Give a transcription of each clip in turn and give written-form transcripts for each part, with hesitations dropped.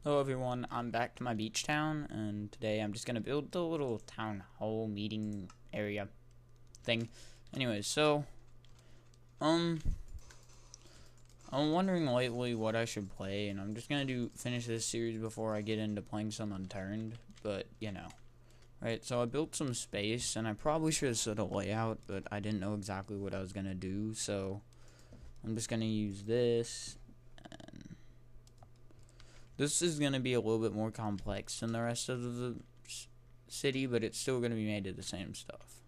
Hello everyone, I'm back to my beach town, and today I'm just gonna build the little town hall meeting area thing. Anyways, um, I'm wondering lately what I should play, and I'm just gonna finish this series before I get into playing some Unturned, but, you know. Right, so I built some space, and I probably should have set a layout, but I didn't know exactly what I was gonna do, so I'm just gonna use this. This is going to be a little bit more complex than the rest of the city, but it's still going to be made of the same stuff.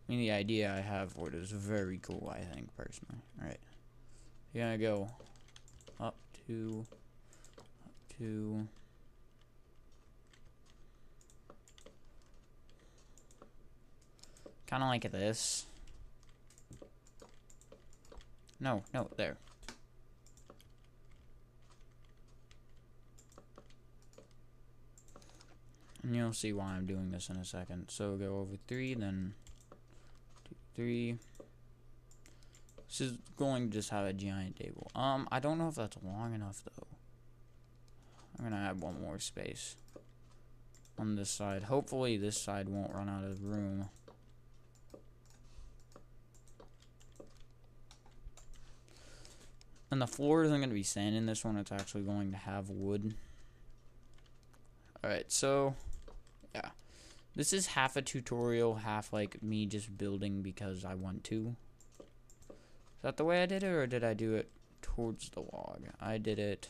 I mean, the idea I have for it is very cool, I think, personally. Alright. You're going to go up to, kind of like this. No, there. And you'll see why I'm doing this in a second. So go over 3, then 2, 3. This is going to just have a giant table. I don't know if that's long enough though. I'm gonna add one more space on this side. Hopefully this side won't run out of room. And the floor isn't gonna be sand in this one. It's actually going to have wood. Alright, so yeah, this is half a tutorial, half like me just building because I want to. Is that the way I did it, or did I do it towards the log? I did it.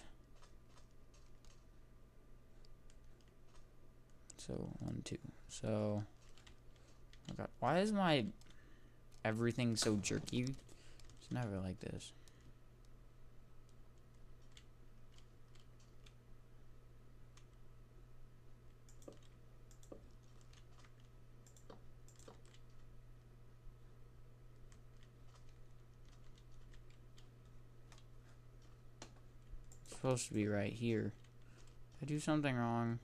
So 1, 2. So oh God, why is my everything so jerky? It's never like this. Supposed to be right here. Did I do something wrong?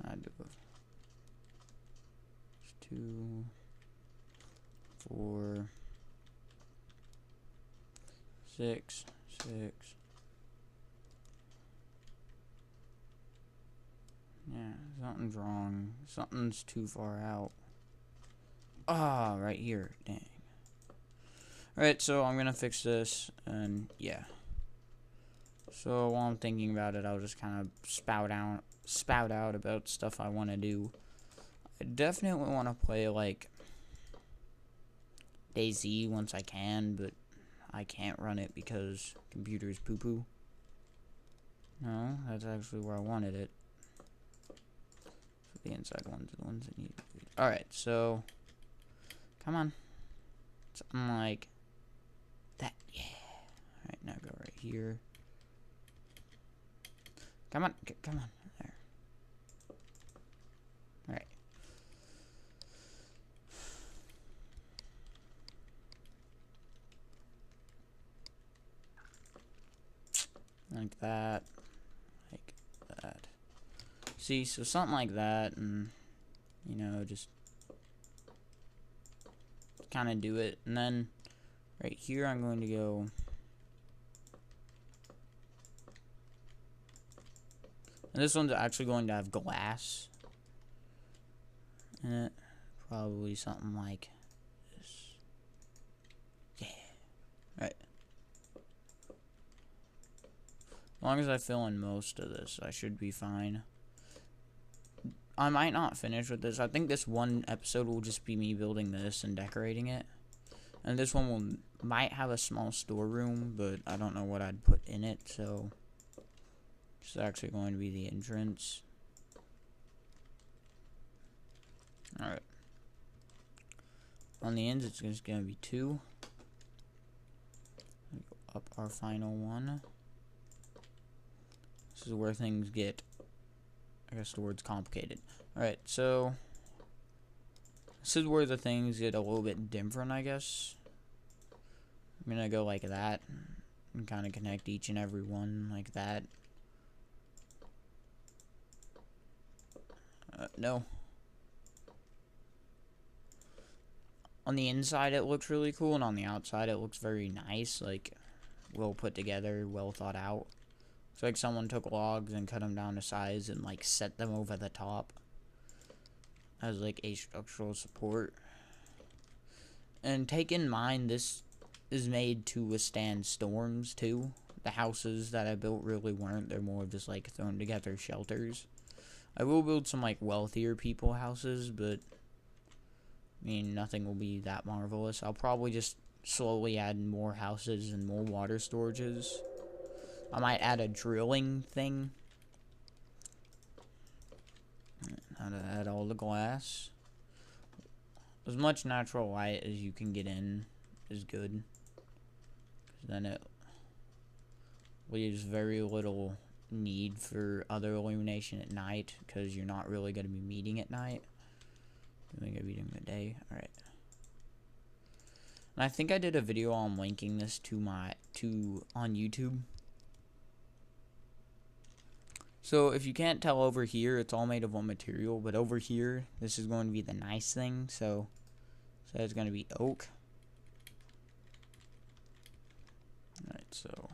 I do it. 2, 4, 6, 6. Yeah, something's wrong. Something's too far out. Ah, right here. Dang. Alright, so I'm gonna fix this, and yeah. So while I'm thinking about it, I'll just kind of spout out about stuff I want to do. I definitely want to play like DayZ once I can, but I can't run it because computer's poo-poo. No, that's actually where I wanted it. So the inside ones are the ones that need to be. Alright, so come on. Something like that. Yeah. Alright, now go right here. Come on, come on, there. Alright. Like that. Like that. See, so something like that, and, you know, just kind of do it. And then, right here, I'm going to go... And this one's actually going to have glass in it. Probably something like this. Yeah. Right. As long as I fill in most of this, I should be fine. I might not finish with this. I think this one episode will just be me building this and decorating it. And this one might have a small storeroom, but I don't know what I'd put in it, so... This is actually going to be the entrance. Alright. On the ends, it's just going to be 2. Go up our final one. This is where things get, I guess the word's complicated. Alright, so this is where the things get a little bit different, I guess. I'm going to go like that and kind of connect each and every one like that. No. On the inside it looks really cool, and on the outside it looks very nice, like well put together, well thought out. It's like someone took logs and cut them down to size and like set them over the top as like a structural support. And take in mind, this is made to withstand storms too. The houses that I built really weren't. They're more of just like thrown together shelters. I will build some like wealthier people houses, but I mean, nothing will be that marvelous. I'll probably just slowly add more houses and more water storages. I might add a drilling thing. How to add all the glass. As much natural light as you can get in is good. 'Cause then it leaves very little need for other illumination at night, because you're not really going to be meeting at night. You're going to be doing the day. Alright. And I think I did a video on linking this on YouTube. So if you can't tell over here, it's all made of one material, but over here, this is going to be the nice thing. So it's going to be oak. Alright, so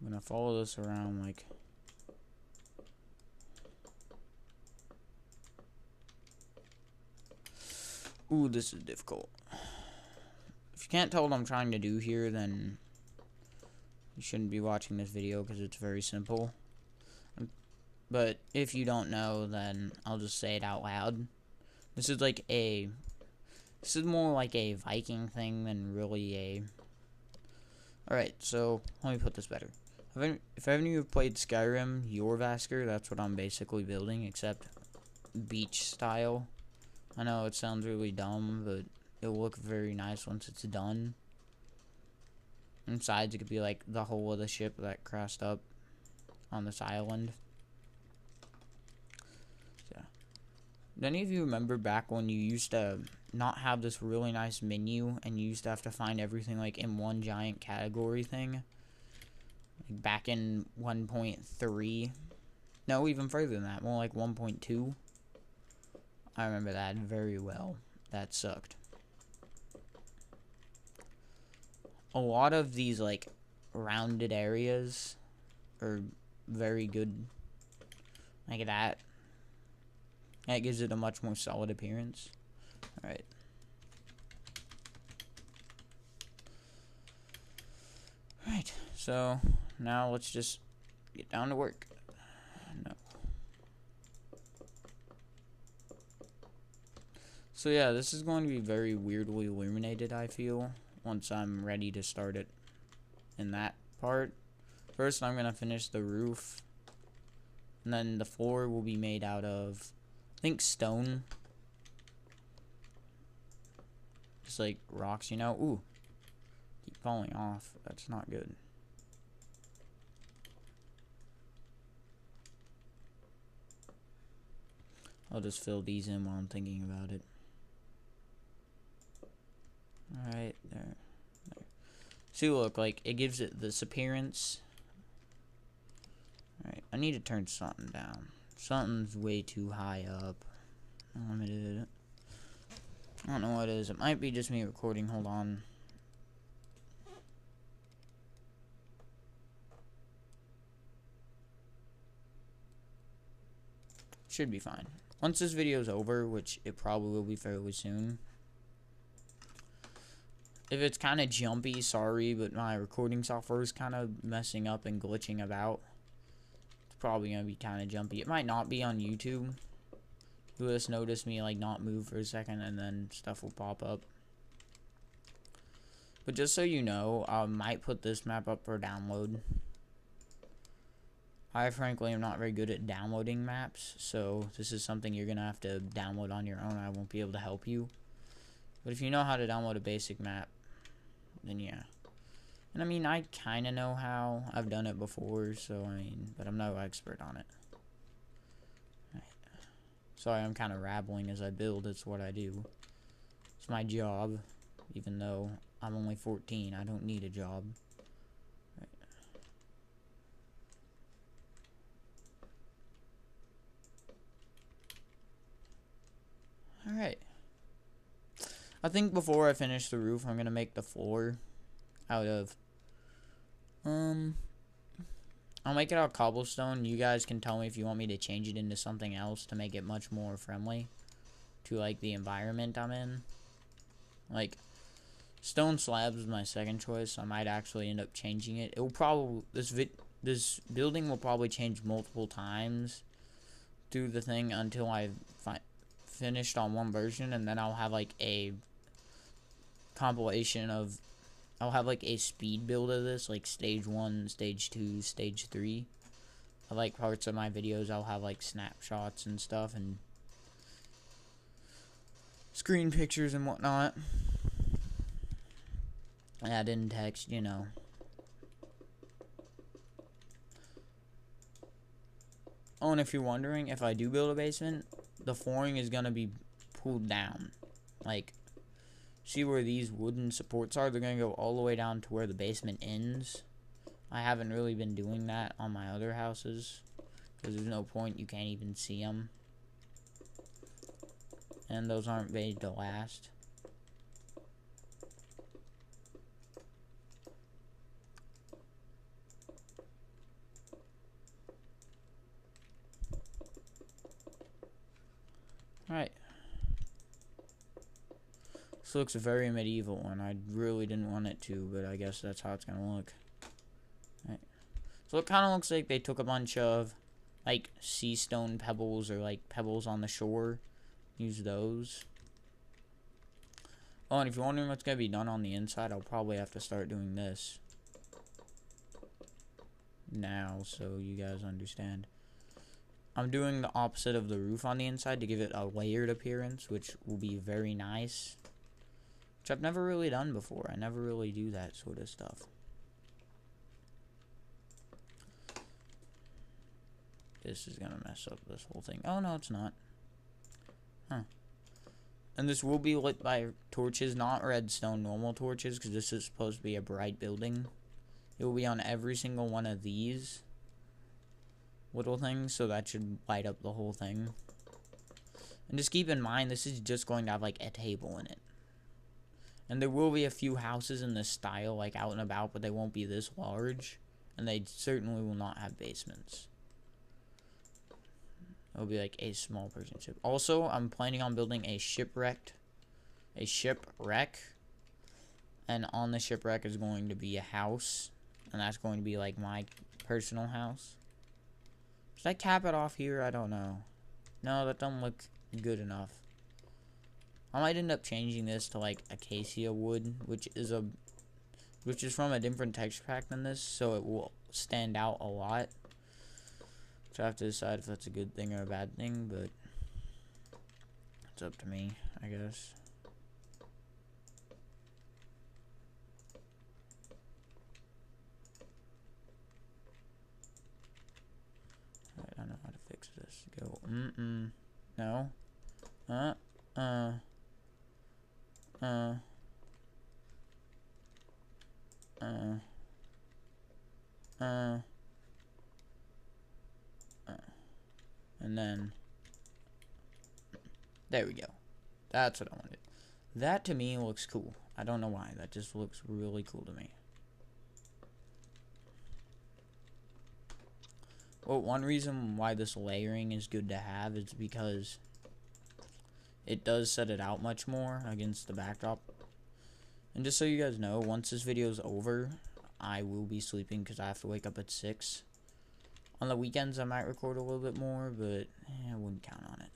I'm going to follow this around like ooh, this is difficult. If you can't tell what I'm trying to do here, then you shouldn't be watching this video, because it's very simple. But if you don't know, then I'll just say it out loud. This is more like a Viking thing than really a... Alright, so let me put this better. If any of you have played Skyrim, Jorvaskr, that's what I'm basically building, except beach style. I know it sounds really dumb, but it'll look very nice once it's done. Inside, it could be like the hull of the ship that crashed up on this island. So, do any of you remember back when you used to not have this really nice menu, and you used to have to find everything like in one giant category thing? Like back in 1.3. No, even further than that. More like 1.2. I remember that very well. That sucked. A lot of these like rounded areas are very good. Like that. That gives it a much more solid appearance. Alright. Alright, so now let's just get down to work. No. So yeah, this is going to be very weirdly illuminated, I feel, once I'm ready to start it in that part. First, I'm going to finish the roof, and then the floor will be made out of, I think, stone. Just like rocks, you know? Ooh, keep falling off. That's not good. I'll just fill these in while I'm thinking about it. Alright, there. See, look, like, it gives it this appearance. Alright, I need to turn something down. Something's way too high up. Unlimited. I don't know what it is. It might be just me recording. Hold on. Should be fine. Once this video is over, which it probably will be fairly soon. If it's kind of jumpy, sorry, but my recording software is kind of messing up and glitching about. It's probably going to be kind of jumpy. It might not be on YouTube. You'll just notice me like not move for a second, and then stuff will pop up. But just so you know, I might put this map up for download. I frankly am not very good at downloading maps, so this is something you're going to have to download on your own. I won't be able to help you. But if you know how to download a basic map, then yeah. And I mean, I kind of know how. I've done it before, so I mean, but I'm no expert on it. Right. Sorry, I'm kind of rambling as I build. It's what I do. It's my job, even though I'm only 14. I don't need a job. Right. Alright. I think before I finish the roof, I'm going to make the floor out of, I'll make it out cobblestone. You guys can tell me if you want me to change it into something else to make it much more friendly to, like, the environment I'm in. Like, stone slabs is my second choice, so I might actually end up changing it. It will probably, this building will probably change multiple times through the thing until I've finished on one version, and then I'll have, like, a compilation of, I'll have, like, a speed build of this, like, stage 1, stage 2, stage 3. I like parts of my videos, I'll have, like, snapshots and stuff, and screen pictures and whatnot. Add in text, you know. Oh, and if you're wondering, if I do build a basement, the flooring is gonna be pulled down. Like, see where these wooden supports are? They're gonna go all the way down to where the basement ends. I haven't really been doing that on my other houses, because there's no point, you can't even see them. And those aren't made to last. Alright. This looks very medieval, and I really didn't want it to, but I guess that's how it's gonna look. Alright. So it kind of looks like they took a bunch of, like, sea stone pebbles, or, like, pebbles on the shore. Use those. Oh, and if you're wondering what's gonna be done on the inside, I'll probably have to start doing this now, so you guys understand. I'm doing the opposite of the roof on the inside to give it a layered appearance, which will be very nice. Which I've never really done before. I never really do that sort of stuff. This is gonna mess up this whole thing. Oh, no, it's not. Huh. And this will be lit by torches, not redstone, normal torches, because this is supposed to be a bright building. It will be on every single one of these little things, so that should light up the whole thing. And just keep in mind, this is just going to have, like, a table in it. And there will be a few houses in this style, like, out and about, but they won't be this large. And they certainly will not have basements. It'll be, like, a small person ship. Also, I'm planning on building a shipwreck. And on the shipwreck is going to be a house. And that's going to be, like, my personal house. Should I cap it off here? I don't know. No, that doesn't look good enough. I might end up changing this to, like, acacia wood, which is from a different texture pack than this, so it will stand out a lot. So I have to decide if that's a good thing or a bad thing, but it's up to me, I guess. I know how to fix this. Go. No. And then there we go. That's what I wanted. That to me looks cool. I don't know why. That just looks really cool to me. Well, one reason why this layering is good to have is because it does set it out much more against the backdrop. And just so you guys know, once this video is over, I will be sleeping because I have to wake up at 6. On the weekends, I might record a little bit more, but I wouldn't count on it.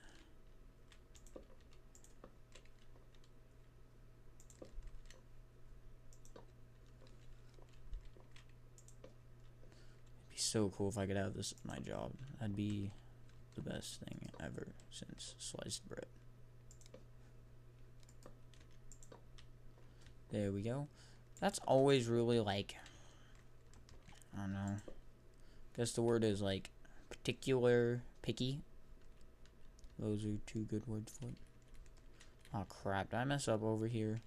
It'd be so cool if I could have this at my job. That'd be the best thing ever since sliced bread. There we go. That's always really, like, I don't know. Guess the word is, like, picky. Those are 2 good words for it. Oh crap, did I mess up over here?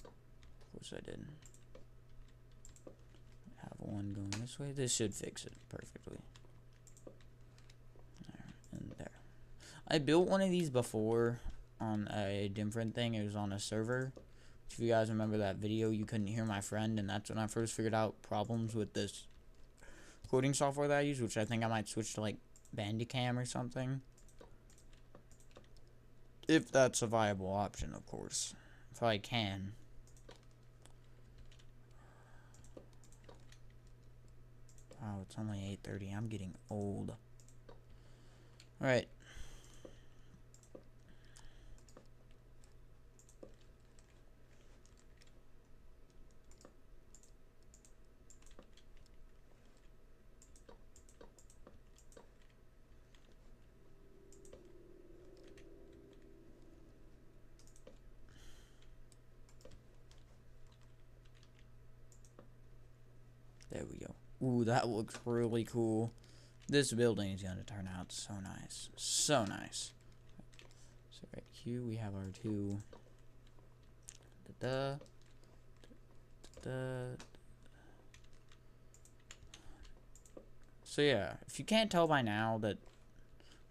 Of course I did. Have one going this way. This should fix it perfectly. There and there. I built one of these before on a different thing. It was on a server. If you guys remember that video, you couldn't hear my friend, and that's when I first figured out problems with this recording software that I use, which I think I might switch to like Bandicam or something. If that's a viable option, of course. If I can. Wow, it's only 8:30. I'm getting old. Alright. There we go. Ooh, that looks really cool. This building is going to turn out so nice. So nice. So right here we have our two. Da-da. Da-da. So yeah, if you can't tell by now that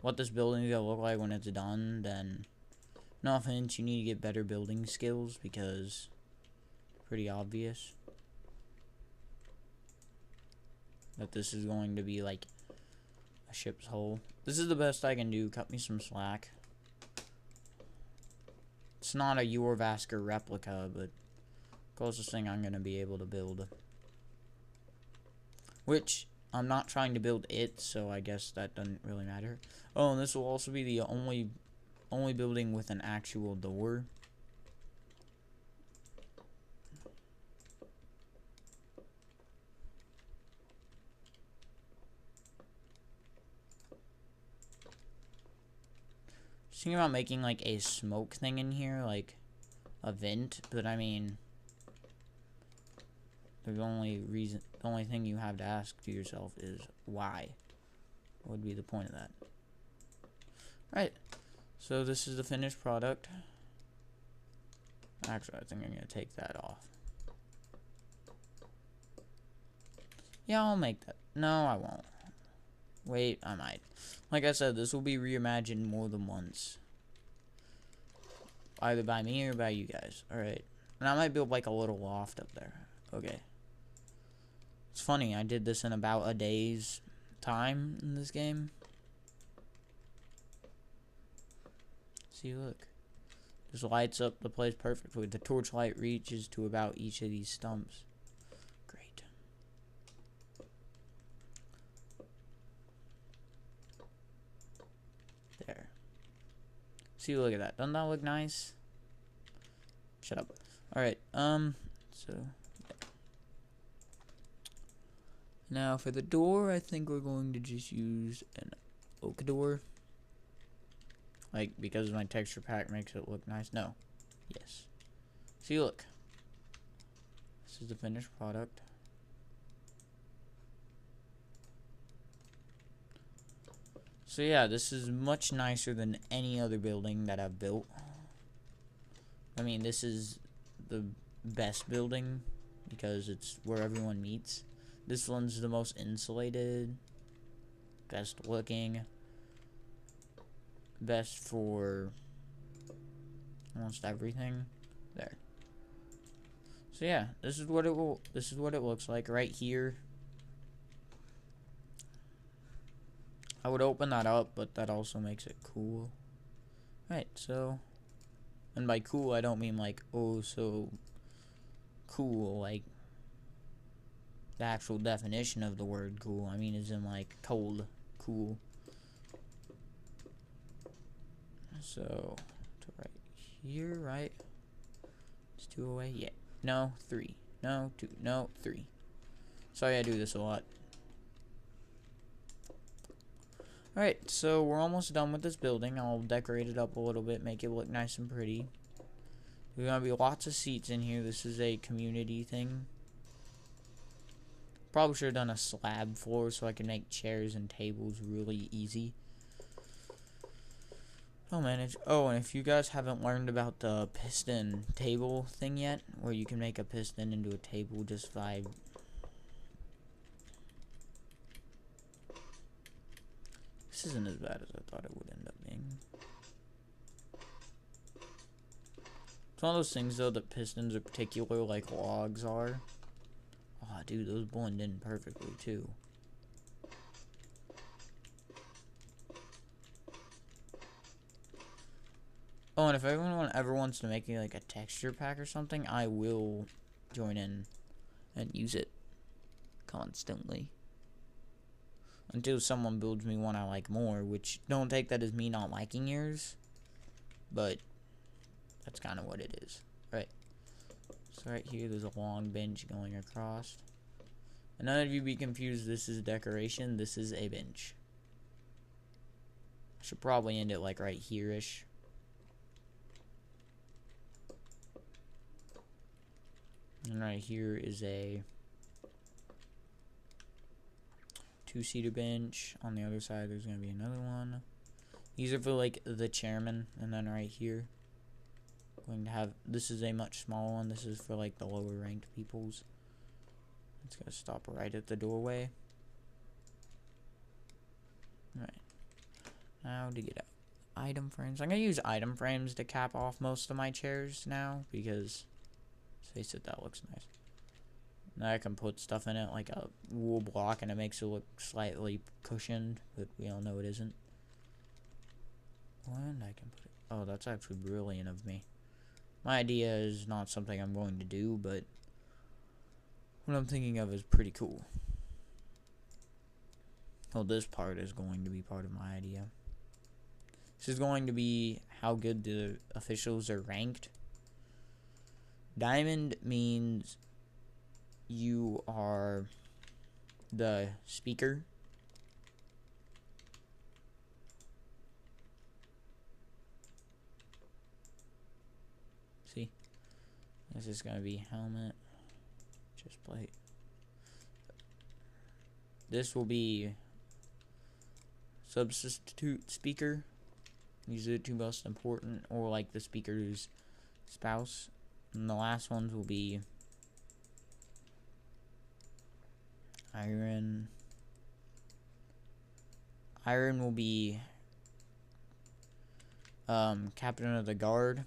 what this building is going to look like when it's done, then no offense, you need to get better building skills because it's pretty obvious that this is going to be like a ship's hull. This is the best I can do. Cut me some slack. It's not a Yorvasker replica, but closest thing I'm going to be able to build. Which, I'm not trying to build it, so I guess that doesn't really matter. Oh, and this will also be the only building with an actual door. Thinking about making like a smoke thing in here, like a vent, but I mean, the only thing you have to ask to yourself is why? What would be the point of that? Right. So this is the finished product. Actually, I think I'm gonna take that off. Yeah, I'll make that. No, I won't. Wait, I might. Like I said, this will be reimagined more than once. Either by me or by you guys. Alright. And I might build like a little loft up there. Okay. It's funny, I did this in about a day's time in this game. See, look. This lights up the place perfectly. The torchlight reaches to about each of these stumps. Great. There. See, look at that. Doesn't that look nice? Shut up. Alright, so... Now, for the door, I think we're going to just use an oak door. Like, because my texture pack makes it look nice. No. Yes. See, look. This is the finished product. So yeah, this is much nicer than any other building that I've built. I mean, this is the best building because it's where everyone meets. This one's the most insulated, best looking, best for almost everything. There. So yeah, this is what it looks like right here. I would open that up, but that also makes it cool. Right, so, and by cool, I don't mean like, oh, so cool, like the actual definition of the word cool. I mean, as in like cold, cool. So, to right here, right? It's 2 away, yeah. No, 3. No, 2. No, 3. Sorry, I do this a lot. Alright, so we're almost done with this building. I'll decorate it up a little bit, make it look nice and pretty. There's gonna be lots of seats in here. This is a community thing. Probably should have done a slab floor so I can make chairs and tables really easy. I'll manage. Oh, and if you guys haven't learned about the piston table thing yet, where you can make a piston into a table just by... This isn't as bad as I thought it would end up being. It's one of those things, though, that pistons are particular like logs are. Oh, dude, those blend in perfectly, too. Oh, and if everyone ever wants to make me like a texture pack or something, I will join in and use it constantly. Until someone builds me one I like more, which don't take that as me not liking yours. But that's kind of what it is. Right. So right here, there's a long bench going across. And none of you be confused, this is decoration, this is a bench. I should probably end it like right here-ish. And right here is a 2-seater bench. On the other side, there's going to be another one. These are for like the chairman. And then right here, going to have, this is a much smaller one. This is for like the lower ranked peoples. It's going to stop right at the doorway. Right. Now to get out item frames. I'm going to use item frames to cap off most of my chairs now, because let's face it, that looks nice. Now I can put stuff in it like a wool block and it makes it look slightly cushioned, but we all know it isn't. And I can put it, oh, that's actually brilliant of me. My idea is not something I'm going to do, but what I'm thinking of is pretty cool. Well, this part is going to be part of my idea. This is going to be how good the officials are ranked. Diamond means you are the speaker. See? This is going to be helmet, chest plate. This will be substitute speaker. These are the two most important, or like the speaker's spouse. And the last ones will be iron. Iron will be captain of the guard.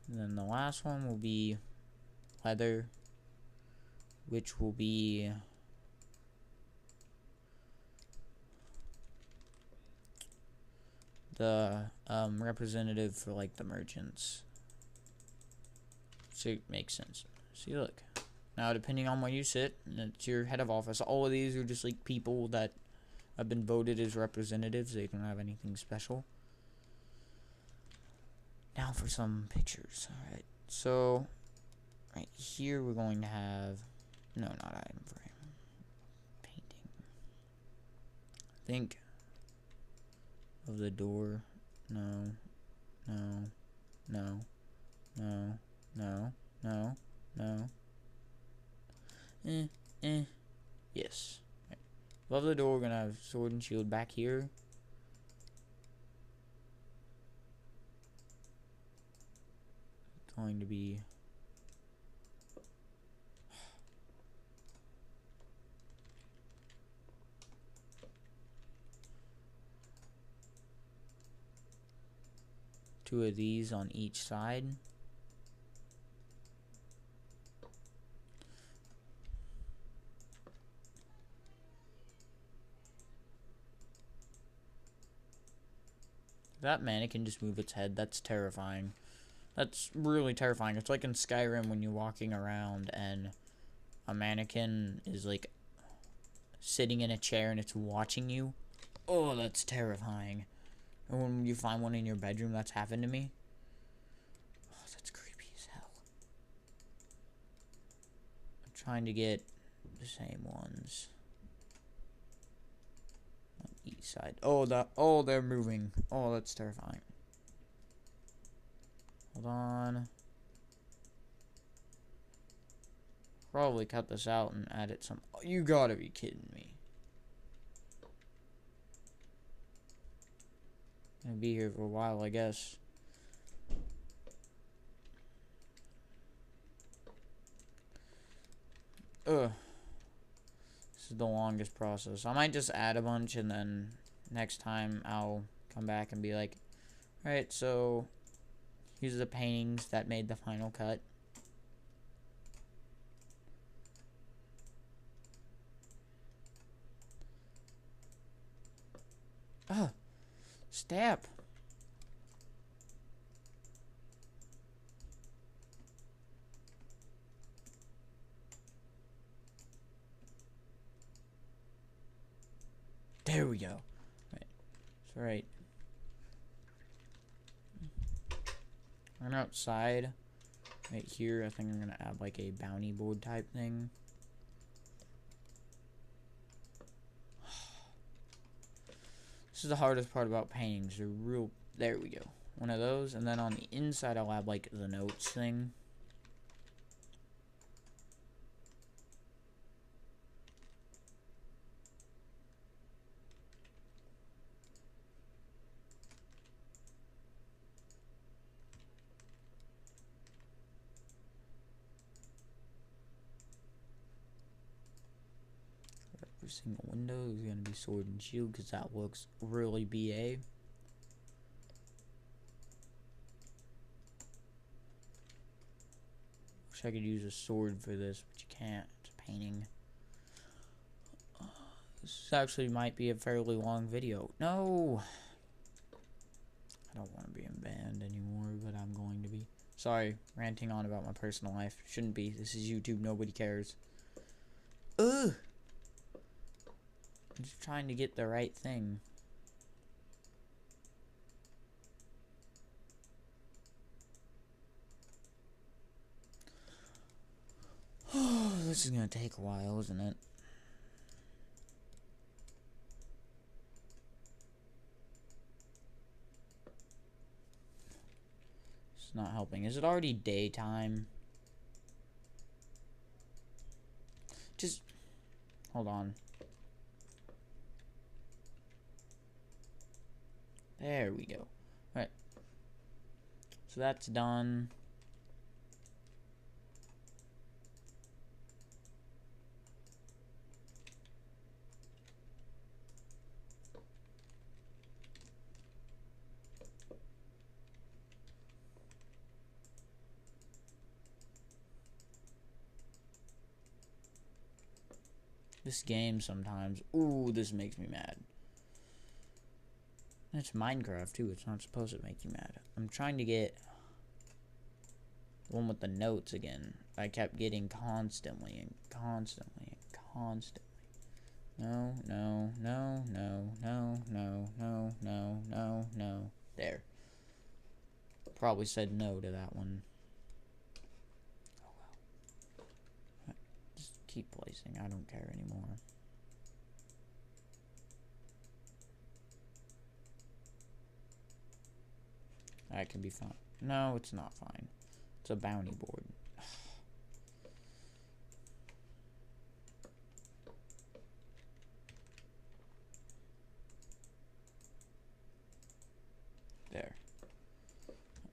And then the last one will be leather, which will be the representative for like the merchants. So it makes sense. See, look. Now, depending on where you sit, it's your head of office. All of these are just like people that have been voted as representatives. They don't have anything special. Now for some pictures. Alright, so right here we're going to have, no, not item frame, painting. Think of the door. No, no, no, no, no, no, no. Yes. Right. Above the door, we're gonna have sword and shield back here. It's going to be two of these on each side. That mannequin just move its head. That's terrifying. That's really terrifying. It's like in Skyrim when you're walking around and a mannequin is like sitting in a chair and it's watching you. Oh, that's terrifying. And when you find one in your bedroom, that's happened to me. Oh, that's creepy as hell. I'm trying to get the same ones on each side. Oh, they're moving. Oh, that's terrifying. Hold on. Probably cut this out and add it some. Oh, you gotta be kidding me. Gonna be here for a while, I guess. Ugh. This is the longest process. I might just add a bunch and then next time I'll come back and be like, alright, so here's the paintings that made the final cut. Step. There we go. Right. It's alright. Run outside. Right here, I think I'm gonna add like a bounty board type thing. This is the hardest part about paintings. They're real. There we go. One of those, and then on the inside, I'll add like the notes thing. Every single window is going to be sword and shield because that looks really BA. Wish I could use a sword for this, but you can't. It's a painting. This actually might be a fairly long video. No! I don't want to be in band anymore, but I'm going to be. Sorry, ranting on about my personal life. Shouldn't be. This is YouTube. Nobody cares. Ugh! I'm just trying to get the right thing. Oh, this is gonna take a while, isn't it? It's not helping. Is it already daytime? Just hold on. There we go. Right. So that's done. This game sometimes. Ooh, this makes me mad. It's Minecraft too. It's not supposed to make you mad. I'm trying to get the one with the notes again. I kept getting constantly and constantly and constantly. No, no, no, no, no, no, no, no, no, no. There. Probably said no to that one. Oh well. Just keep placing. I don't care anymore. That can be fine. No, it's not fine. It's a bounty board. There.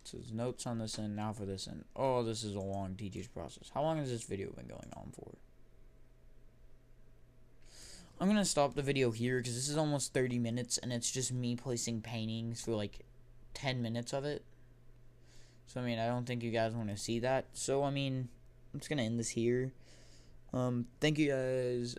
So there's notes on this end, now for this end. Oh, this is a long, tedious process. How long has this video been going on for? I'm gonna stop the video here because this is almost 30 minutes and it's just me placing paintings for like 10 minutes of it. So I mean, I don't think you guys want to see that. So I mean, I'm just gonna end this here. Thank you guys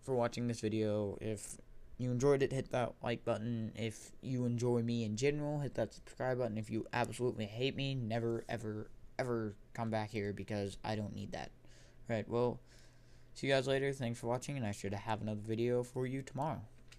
for watching this video. If you enjoyed it, hit that like button. If you enjoy me in general, hit that subscribe button. If you absolutely hate me, never ever ever come back here because I don't need that. Right, well, see you guys later. Thanks for watching, and I should have another video for you tomorrow.